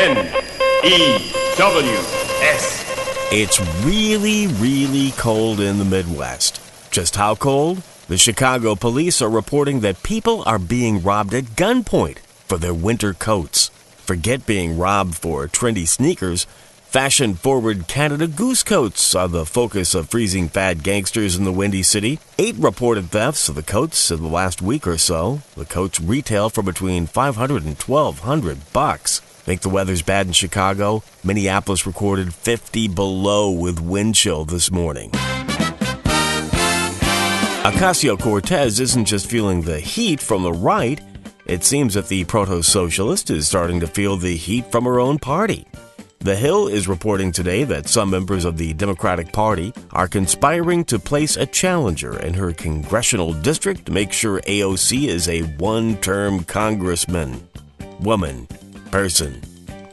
N-E-W-S. It's really, really cold in the Midwest. Just how cold? The Chicago police are reporting that people are being robbed at gunpoint for their winter coats. Forget being robbed for trendy sneakers. Fashion-forward Canada Goose coats are the focus of freezing fad gangsters in the Windy City. 8 reported thefts of the coats in the last week or so. The coats retail for between $500 and $1,200. Think the weather's bad in Chicago? Minneapolis recorded 50 below with wind chill this morning. Ocasio-Cortez isn't just feeling the heat from the right. It seems that the proto-socialist is starting to feel the heat from her own party. The Hill is reporting today that some members of the Democratic Party are conspiring to place a challenger in her congressional district to make sure AOC is a one-term congressman, woman, person,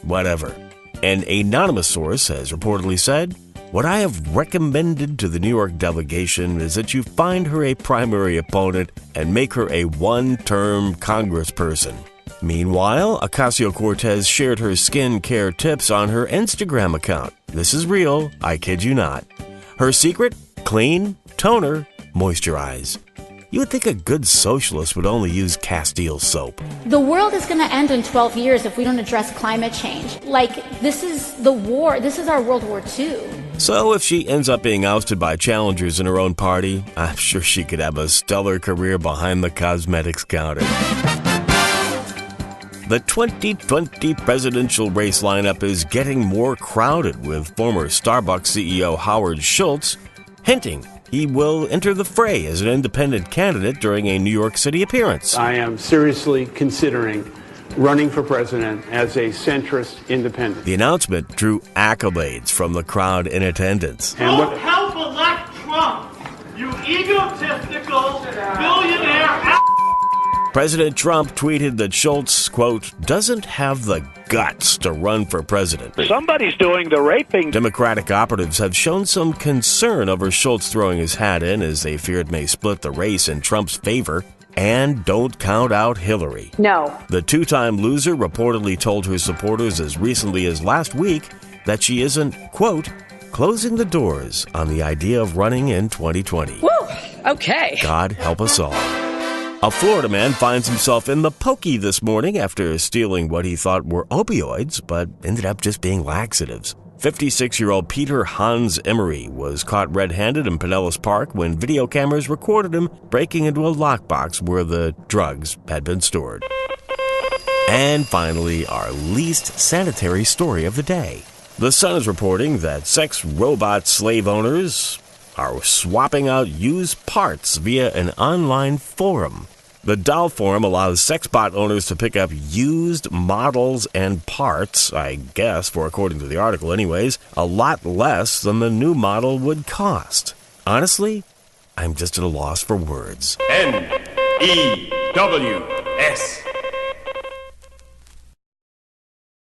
whatever. An anonymous source has reportedly said, "What I have recommended to the New York delegation is that you find her a primary opponent and make her a one-term congressperson." Meanwhile, Ocasio-Cortez shared her skin care tips on her Instagram account. This is real, I kid you not. Her secret? Clean, toner, moisturize. You would think a good socialist would only use Castile soap. The world is going to end in 12 years if we don't address climate change. This is the war. This is our World War II. So if she ends up being ousted by challengers in her own party, I'm sure she could have a stellar career behind the cosmetics counter. The 2020 presidential race lineup is getting more crowded, with former Starbucks CEO Howard Schultz hinting he will enter the fray as an independent candidate during a New York City appearance. I am seriously considering running for president as a centrist independent. The announcement drew accolades from the crowd in attendance. Don't help elect Trump, you egotistical billionaire. President Trump tweeted that Schultz, quote, doesn't have the guts to run for president. Somebody's doing the raping. Democratic operatives have shown some concern over Schultz throwing his hat in, as they fear it may split the race in Trump's favor. And don't count out Hillary. No. The two-time loser reportedly told her supporters as recently as last week that she isn't, quote, closing the doors on the idea of running in 2020. Woo! Okay. God help us all. A Florida man finds himself in the pokey this morning after stealing what he thought were opioids, but ended up just being laxatives. 56-year-old Peter Hans Emery was caught red-handed in Pinellas Park when video cameras recorded him breaking into a lockbox where the drugs had been stored. And finally, our least sanitary story of the day. The Sun is reporting that sex robot slave owners are swapping out used parts via an online forum. The doll forum allows sex bot owners to pick up used models and parts, I guess, for according to the article anyways, a lot less than the new model would cost. Honestly, I'm just at a loss for words. N-E-W-S.